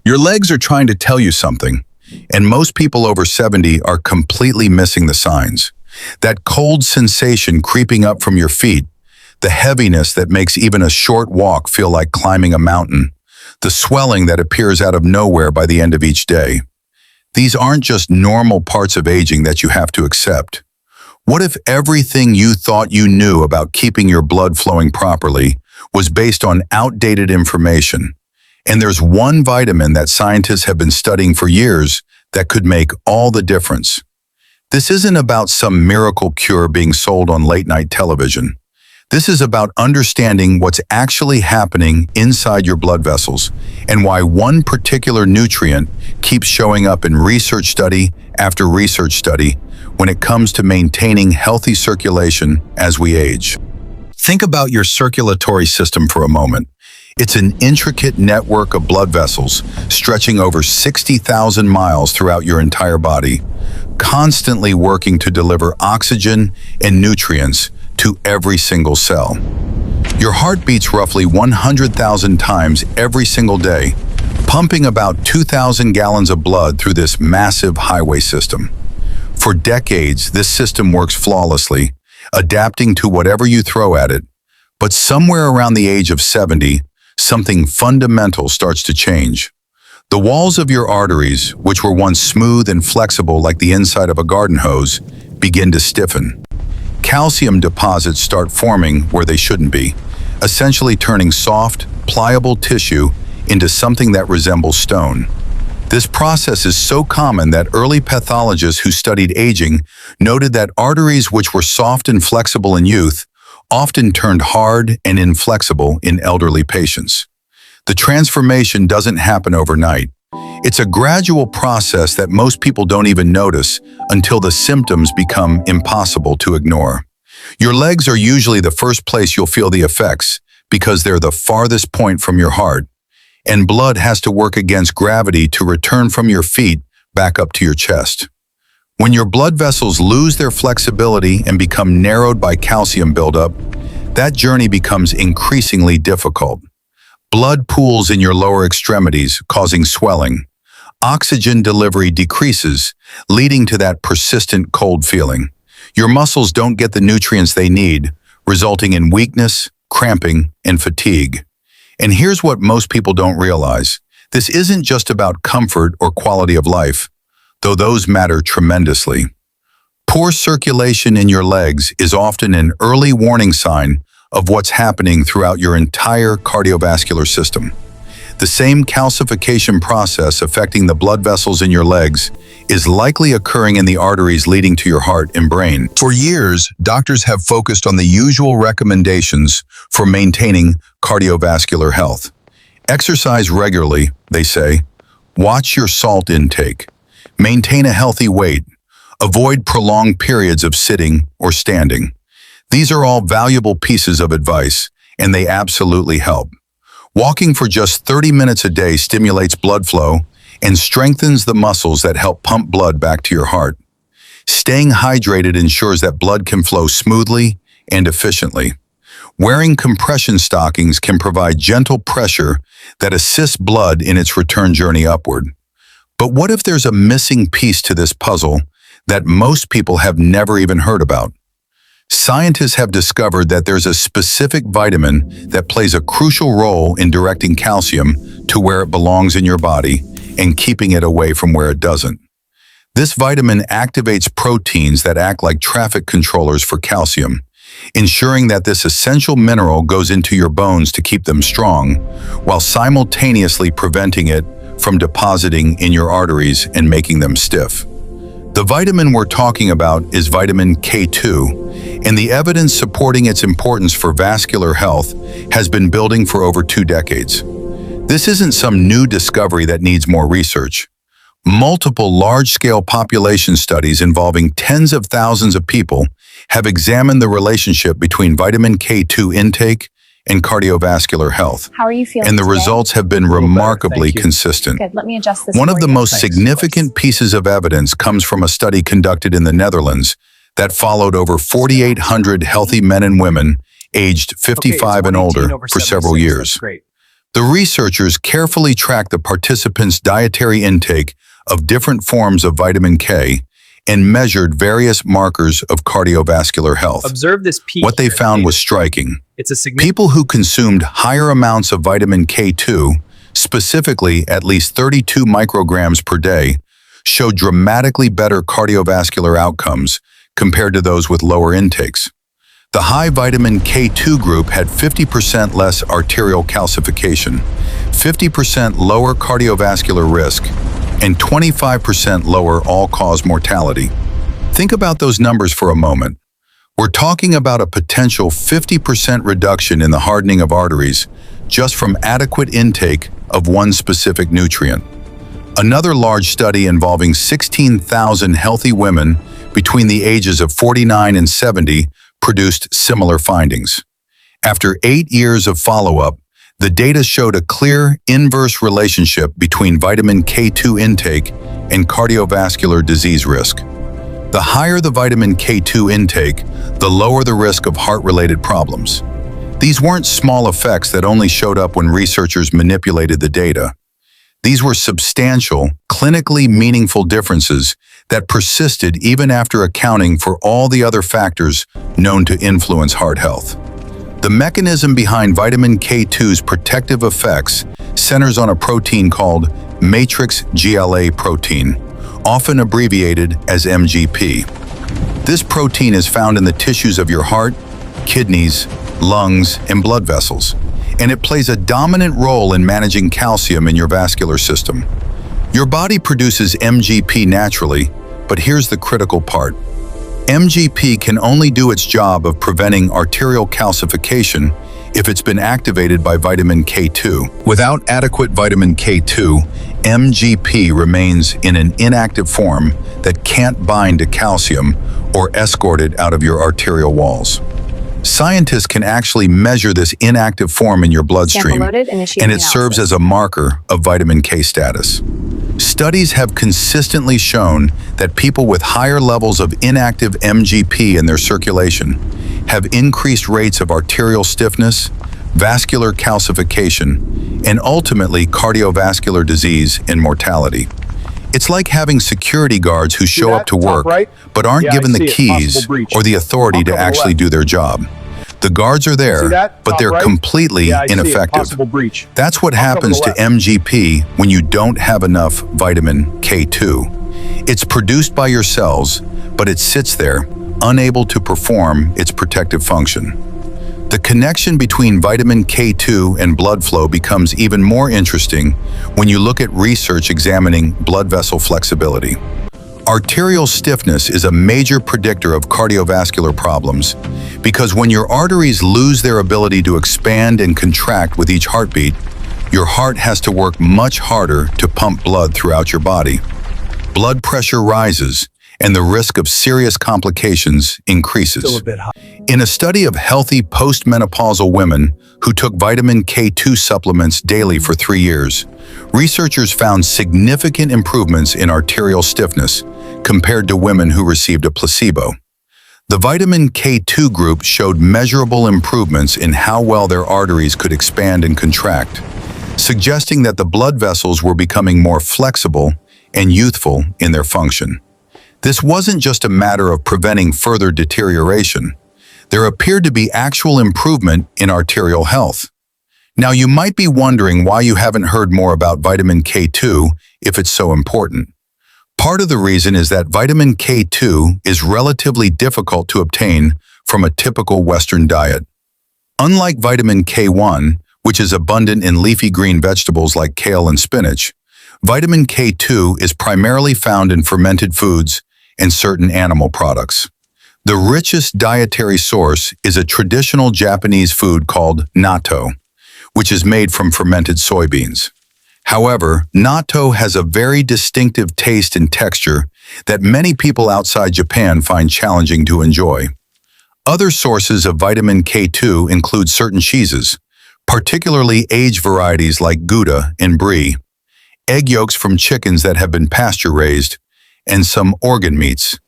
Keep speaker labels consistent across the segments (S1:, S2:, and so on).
S1: Your legs are trying to tell you something, and most people over 70 are completely missing the signs. That cold sensation creeping up from your feet, the heaviness that makes even a short walk feel like climbing a mountain, the swelling that appears out of nowhere by the end of each day. These aren't just normal parts of aging that you have to accept. What if everything you thought you knew about keeping your blood flowing properly was based on outdated information? And there's one vitamin that scientists have been studying for years that could make all the difference. This isn't about some miracle cure being sold on late-night television. This is about understanding what's actually happening inside your blood vessels and why one particular nutrient keeps showing up in research study after research study when it comes to maintaining healthy circulation as we age. Think about your circulatory system for a moment. It's an intricate network of blood vessels stretching over 60,000 miles throughout your entire body, constantly working to deliver oxygen and nutrients to every single cell. Your heart beats roughly 100,000 times every single day, pumping about 2,000 gallons of blood through this massive highway system. For decades, this system works flawlessly, adapting to whatever you throw at it. But somewhere around the age of 70, something fundamental starts to change. The walls of your arteries, which were once smooth and flexible like the inside of a garden hose, begin to stiffen. Calcium deposits start forming where they shouldn't be, essentially turning soft, pliable tissue into something that resembles stone. This process is so common that early pathologists who studied aging noted that arteries which were soft and flexible in youth often turned hard and inflexible in elderly patients. The transformation doesn't happen overnight. It's a gradual process that most people don't even notice until the symptoms become impossible to ignore. Your legs are usually the first place you'll feel the effects because they're the farthest point from your heart, and blood has to work against gravity to return from your feet back up to your chest. When your blood vessels lose their flexibility and become narrowed by calcium buildup, that journey becomes increasingly difficult. Blood pools in your lower extremities, causing swelling. Oxygen delivery decreases, leading to that persistent cold feeling. Your muscles don't get the nutrients they need, resulting in weakness, cramping, and fatigue. And here's what most people don't realize. This isn't just about comfort or quality of life, though those matter tremendously. Poor circulation in your legs is often an early warning sign of what's happening throughout your entire cardiovascular system. The same calcification process affecting the blood vessels in your legs is likely occurring in the arteries leading to your heart and brain. For years, doctors have focused on the usual recommendations for maintaining cardiovascular health. Exercise regularly, they say. Watch your salt intake. Maintain a healthy weight. Avoid prolonged periods of sitting or standing. These are all valuable pieces of advice, and they absolutely help. Walking for just 30 minutes a day stimulates blood flow and strengthens the muscles that help pump blood back to your heart. Staying hydrated ensures that blood can flow smoothly and efficiently. Wearing compression stockings can provide gentle pressure that assists blood in its return journey upward. But what if there's a missing piece to this puzzle that most people have never even heard about? Scientists have discovered that there's a specific vitamin that plays a crucial role in directing calcium to where it belongs in your body and keeping it away from where it doesn't. This vitamin activates proteins that act like traffic controllers for calcium, ensuring that this essential mineral goes into your bones to keep them strong, while simultaneously preventing it from depositing in your arteries and making them stiff. The vitamin we're talking about is vitamin K2, and the evidence supporting its importance for vascular health has been building for over 2 decades. This isn't some new discovery that needs more research. Multiple large-scale population studies involving tens of thousands of people have examined the relationship between vitamin K2 intake and cardiovascular health.
S2: How are you feeling
S1: And the
S2: today?
S1: results have been remarkably consistent.
S2: Good. Let me adjust this.
S1: One of
S2: for
S1: the
S2: you.
S1: most significant pieces of evidence comes from a study conducted in the Netherlands that followed over 4,800 healthy men and women aged 55 and older for several years. The researchers carefully tracked the participants' dietary intake of different forms of vitamin K and measured various markers of cardiovascular health.
S2: Observe this peak.
S1: What they found was striking.
S2: It's a significant.
S1: People who consumed higher amounts of vitamin K2, specifically at least 32 micrograms per day, showed dramatically better cardiovascular outcomes compared to those with lower intakes. The high vitamin K2 group had 50% less arterial calcification, 50% lower cardiovascular risk, and 25% lower all-cause mortality. Think about those numbers for a moment. We're talking about a potential 50% reduction in the hardening of arteries just from adequate intake of one specific nutrient. Another large study involving 16,000 healthy women between the ages of 49 and 70 produced similar findings. After 8 years of follow-up, the data showed a clear inverse relationship between vitamin K2 intake and cardiovascular disease risk. The higher the vitamin K2 intake, the lower the risk of heart-related problems. These weren't small effects that only showed up when researchers manipulated the data. These were substantial, clinically meaningful differences that persisted even after accounting for all the other factors known to influence heart health. The mechanism behind vitamin K2's protective effects centers on a protein called Matrix Gla Protein, often abbreviated as MGP. This protein is found in the tissues of your heart, kidneys, lungs, and blood vessels, and it plays a dominant role in managing calcium in your vascular system. Your body produces MGP naturally, but here's the critical part. MGP can only do its job of preventing arterial calcification if it's been activated by vitamin K2. Without adequate vitamin K2, MGP remains in an inactive form that can't bind to calcium or escort it out of your arterial walls. Scientists can actually measure this inactive form in your bloodstream, and it serves as a marker of vitamin K status. Studies have consistently shown that people with higher levels of inactive MGP in their circulation have increased rates of arterial stiffness, vascular calcification, and ultimately cardiovascular disease and mortality. It's like having security guards who show up to work but aren't given the keys or the authority to actually do their job. The guards are there, but they're completely ineffective. That's what happens to MGP when you don't have enough vitamin K2. It's produced by your cells, but it sits there, unable to perform its protective function. The connection between vitamin K2 and blood flow becomes even more interesting when you look at research examining blood vessel flexibility. Arterial stiffness is a major predictor of cardiovascular problems because when your arteries lose their ability to expand and contract with each heartbeat, your heart has to work much harder to pump blood throughout your body. Blood pressure rises, and the risk of serious complications increases. In a study of healthy postmenopausal women who took vitamin K2 supplements daily for 3 years, researchers found significant improvements in arterial stiffness compared to women who received a placebo. The vitamin K2 group showed measurable improvements in how well their arteries could expand and contract, suggesting that the blood vessels were becoming more flexible and youthful in their function. This wasn't just a matter of preventing further deterioration. There appeared to be actual improvement in arterial health. Now, you might be wondering why you haven't heard more about vitamin K2 if it's so important. Part of the reason is that vitamin K2 is relatively difficult to obtain from a typical Western diet. Unlike vitamin K1, which is abundant in leafy green vegetables like kale and spinach, vitamin K2 is primarily found in fermented foods and certain animal products. The richest dietary source is a traditional Japanese food called natto, which is made from fermented soybeans. However, natto has a very distinctive taste and texture that many people outside Japan find challenging to enjoy. Other sources of vitamin K2 include certain cheeses, particularly aged varieties like Gouda and Brie, egg yolks from chickens that have been pasture-raised, and some organ meats.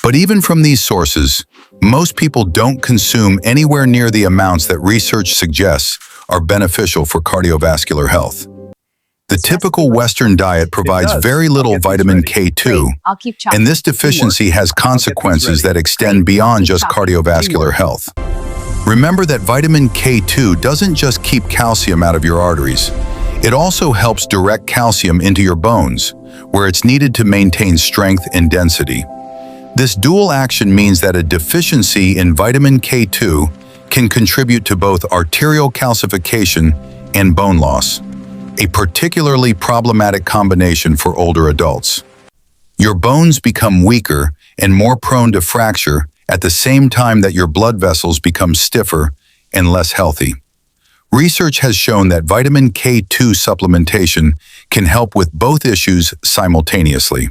S1: But even from these sources, most people don't consume anywhere near the amounts that research suggests are beneficial for cardiovascular health. The typical Western diet provides very little vitamin K2, and this deficiency has consequences that extend beyond just cardiovascular health. Remember that vitamin K2 doesn't just keep calcium out of your arteries. It also helps direct calcium into your bones, where it's needed to maintain strength and density. This dual action means that a deficiency in vitamin K2 can contribute to both arterial calcification and bone loss, a particularly problematic combination for older adults. Your bones become weaker and more prone to fracture at the same time that your blood vessels become stiffer and less healthy. Research has shown that vitamin K2 supplementation can help with both issues simultaneously.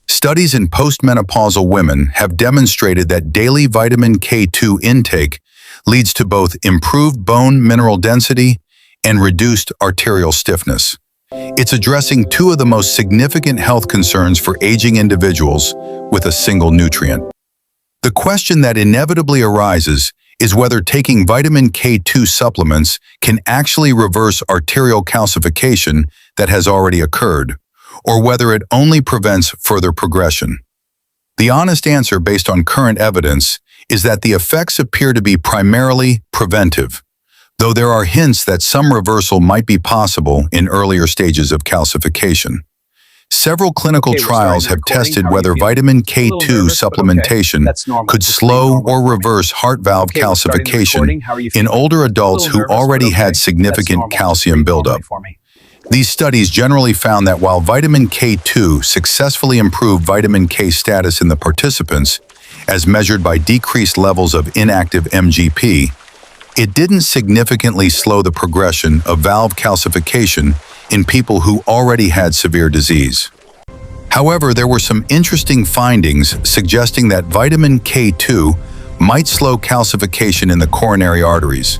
S1: Studies in postmenopausal women have demonstrated that daily vitamin K2 intake leads to both improved bone mineral density and reduced arterial stiffness. It's addressing two of the most significant health concerns for aging individuals with a single nutrient. The question that inevitably arises is whether taking vitamin K2 supplements can actually reverse arterial calcification that has already occurred, or whether it only prevents further progression. The honest answer based on current evidence is that the effects appear to be primarily preventive, though there are hints that some reversal might be possible in earlier stages of calcification. Several clinical trials have tested whether vitamin K2 supplementation could slow or reverse heart valve calcification in older adults who already had significant calcium buildup. These studies generally found that while vitamin K2 successfully improved vitamin K status in the participants, as measured by decreased levels of inactive MGP, it didn't significantly slow the progression of valve calcification in people who already had severe disease. However, there were some interesting findings suggesting that vitamin K2 might slow calcification in the coronary arteries,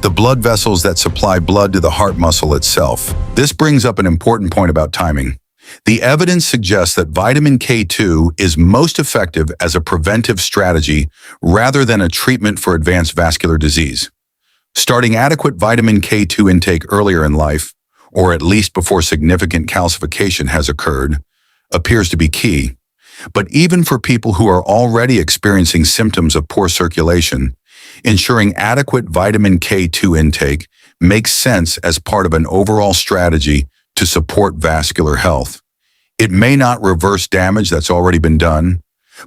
S1: the blood vessels that supply blood to the heart muscle itself. This brings up an important point about timing. The evidence suggests that vitamin K2 is most effective as a preventive strategy rather than a treatment for advanced vascular disease. Starting adequate vitamin K2 intake earlier in life, or at least before significant calcification has occurred, appears to be key. But even for people who are already experiencing symptoms of poor circulation, ensuring adequate vitamin K2 intake makes sense as part of an overall strategy to support vascular health. It may not reverse damage that's already been done,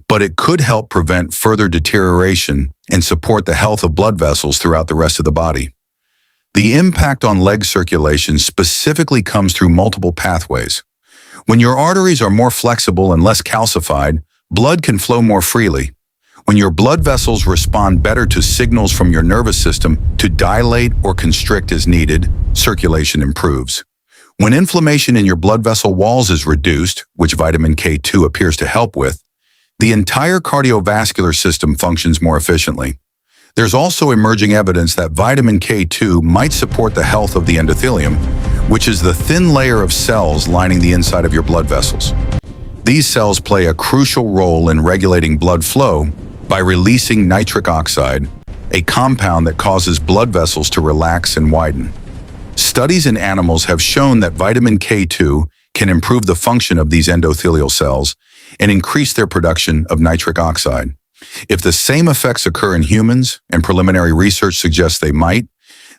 S1: but it could help prevent further deterioration and support the health of blood vessels throughout the rest of the body. The impact on leg circulation specifically comes through multiple pathways. When your arteries are more flexible and less calcified, blood can flow more freely. When your blood vessels respond better to signals from your nervous system to dilate or constrict as needed, circulation improves. When inflammation in your blood vessel walls is reduced, which vitamin K2 appears to help with, the entire cardiovascular system functions more efficiently. There's also emerging evidence that vitamin K2 might support the health of the endothelium, which is the thin layer of cells lining the inside of your blood vessels. These cells play a crucial role in regulating blood flow by releasing nitric oxide, a compound that causes blood vessels to relax and widen. Studies in animals have shown that vitamin K2 can improve the function of these endothelial cells and increase their production of nitric oxide. If the same effects occur in humans, and preliminary research suggests they might,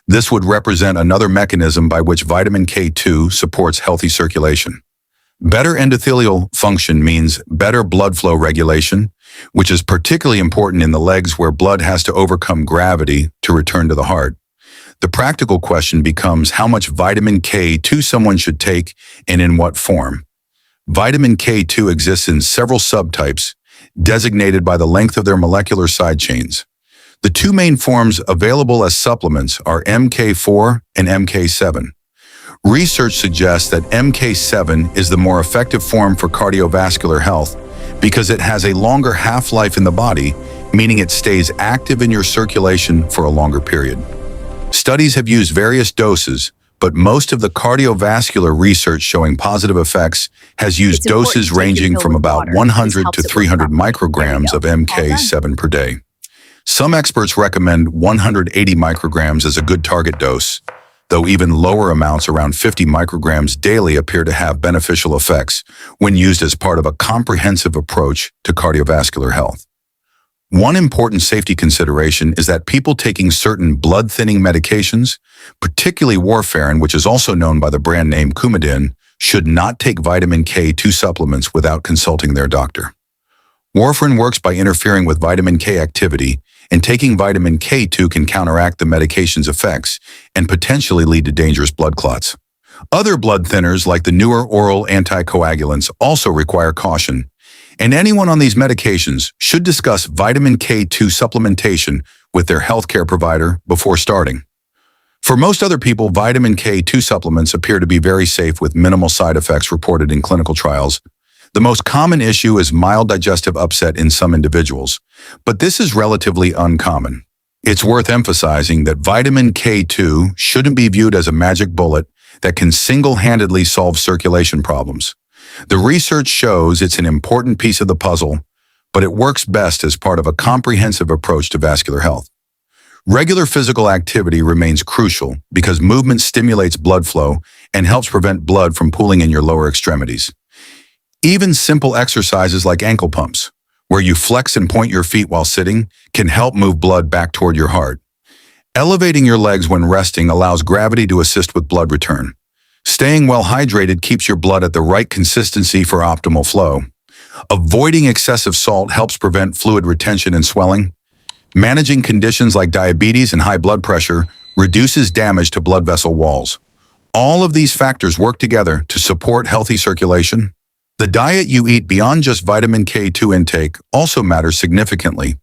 S1: this would represent another mechanism by which vitamin K2 supports healthy circulation. Better endothelial function means better blood flow regulation, which is particularly important in the legs where blood has to overcome gravity to return to the heart. The practical question becomes how much vitamin K2 someone should take and in what form. Vitamin K2 exists in several subtypes, designated by the length of their molecular side chains. The two main forms available as supplements are MK4 and MK7. Research suggests that MK7 is the more effective form for cardiovascular health because it has a longer half-life in the body, meaning it stays active in your circulation for a longer period. Studies have used various doses, but most of the cardiovascular research showing positive effects has used doses ranging from about 100 to 300 micrograms of MK7 per day. Some experts recommend 180 micrograms as a good target dose, though even lower amounts around 50 micrograms daily appear to have beneficial effects when used as part of a comprehensive approach to cardiovascular health. One important safety consideration is that people taking certain blood-thinning medications, particularly warfarin, which is also known by the brand name Coumadin, should not take vitamin K2 supplements without consulting their doctor. Warfarin works by interfering with vitamin K activity, and taking vitamin K2 can counteract the medication's effects and potentially lead to dangerous blood clots. Other blood thinners, like the newer oral anticoagulants, also require caution, and anyone on these medications should discuss vitamin K2 supplementation with their healthcare provider before starting. For most other people, vitamin K2 supplements appear to be very safe with minimal side effects reported in clinical trials. The most common issue is mild digestive upset in some individuals, but this is relatively uncommon. It's worth emphasizing that vitamin K2 shouldn't be viewed as a magic bullet that can single-handedly solve circulation problems. The research shows it's an important piece of the puzzle, but it works best as part of a comprehensive approach to vascular health. Regular physical activity remains crucial because movement stimulates blood flow and helps prevent blood from pooling in your lower extremities. Even simple exercises like ankle pumps, where you flex and point your feet while sitting, can help move blood back toward your heart. Elevating your legs when resting allows gravity to assist with blood return. Staying well hydrated keeps your blood at the right consistency for optimal flow. Avoiding excessive salt helps prevent fluid retention and swelling. Managing conditions like diabetes and high blood pressure reduces damage to blood vessel walls. All of these factors work together to support healthy circulation. The diet you eat beyond just vitamin K2 intake also matters significantly.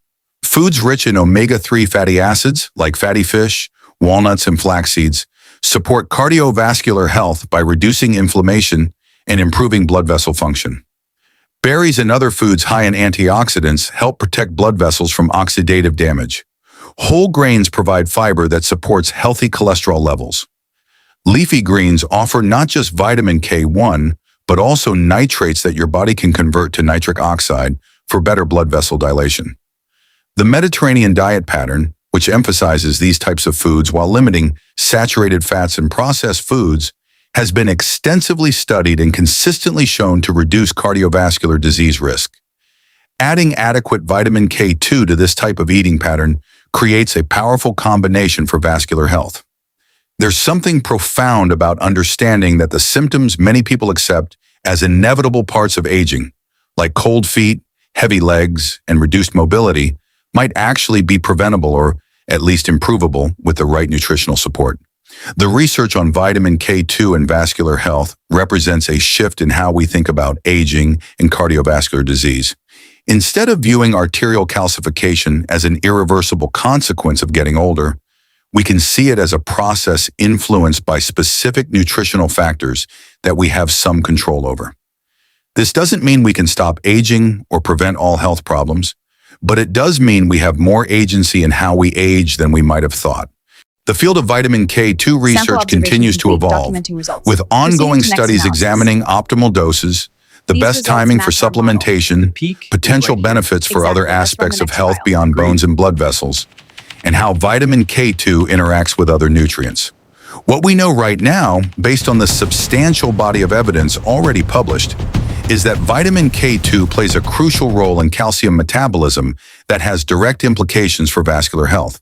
S1: Foods rich in omega-3 fatty acids, like fatty fish, walnuts, and flax seeds, support cardiovascular health by reducing inflammation and improving blood vessel function. Berries and other foods high in antioxidants help protect blood vessels from oxidative damage. Whole grains provide fiber that supports healthy cholesterol levels. Leafy greens offer not just vitamin K1, but also nitrates that your body can convert to nitric oxide for better blood vessel dilation. The Mediterranean diet pattern, which emphasizes these types of foods while limiting saturated fats and processed foods, has been extensively studied and consistently shown to reduce cardiovascular disease risk. Adding adequate vitamin K2 to this type of eating pattern creates a powerful combination for vascular health. There's something profound about understanding that the symptoms many people accept as inevitable parts of aging, like cold feet, heavy legs, and reduced mobility, might actually be preventable or at least improvable with the right nutritional support. The research on vitamin K2 and vascular health represents a shift in how we think about aging and cardiovascular disease. Instead of viewing arterial calcification as an irreversible consequence of getting older, we can see it as a process influenced by specific nutritional factors that we have some control over. This doesn't mean we can stop aging or prevent all health problems, but it does mean we have more agency in how we age than we might have thought. The field of vitamin K2 research continues to evolve, with ongoing studies examining optimal doses, the best timing for supplementation, potential benefits for other aspects of health beyond bones and blood vessels, and how vitamin K2 interacts with other nutrients. What we know right now, based on the substantial body of evidence already published, is that vitamin K2 plays a crucial role in calcium metabolism that has direct implications for vascular health.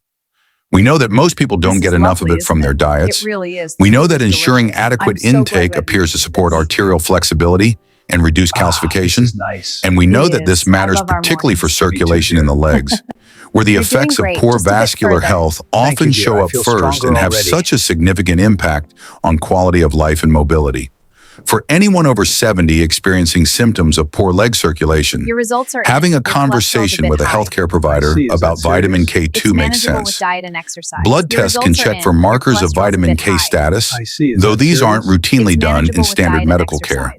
S1: We know that most people don't get enough of it from their diets.
S2: It really is.
S1: We know that ensuring adequate intake appears to support arterial flexibility and reduce calcification. And we know that this matters particularly for circulation in the legs, where the effects of poor vascular health often show up first and have such a significant impact on quality of life and mobility. For anyone over 70 experiencing symptoms of poor leg circulation, having a conversation with a healthcare provider about vitamin K2 makes sense. Blood tests can check for markers of vitamin K status, though these aren't routinely done in standard medical care.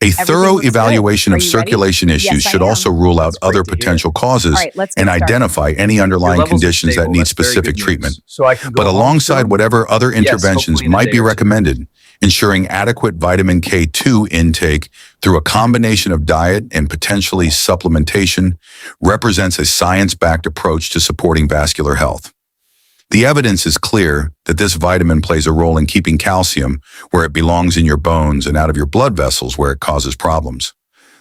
S1: A thorough evaluation of circulation issues should also rule out other potential causes and identify any underlying conditions that need specific treatment. But alongside whatever other interventions might be recommended, ensuring adequate vitamin K2 intake through a combination of diet and potentially supplementation represents a science-backed approach to supporting vascular health. The evidence is clear that this vitamin plays a role in keeping calcium where it belongs in your bones and out of your blood vessels where it causes problems.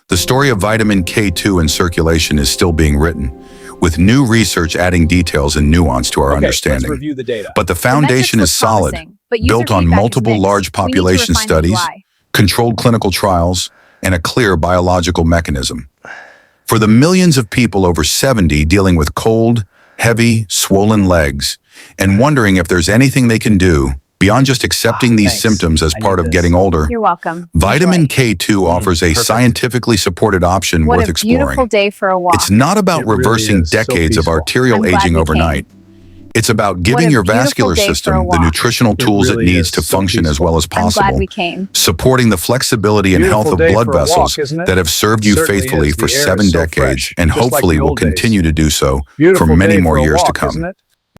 S1: The story of vitamin K2 in circulation is still being written, with new research adding details and nuance to our understanding.
S2: Let's review the data.
S1: But the foundation is solid, built on multiple large population studies, controlled clinical trials, and a clear biological mechanism. For the millions of people over 70 dealing with cold, heavy, swollen legs, and wondering if there's anything they can do beyond just accepting these symptoms as part of getting older,
S3: you're welcome.
S1: Vitamin K2 offers a scientifically supported option worth exploring.
S3: What a beautiful day for a walk.
S1: It's not about reversing decades of arterial aging overnight. It's about giving your vascular system the nutritional tools it needs to function as well as possible, supporting the flexibility and health of blood vessels that have served you faithfully for 7 decades and hopefully will continue to do so for many more years to come.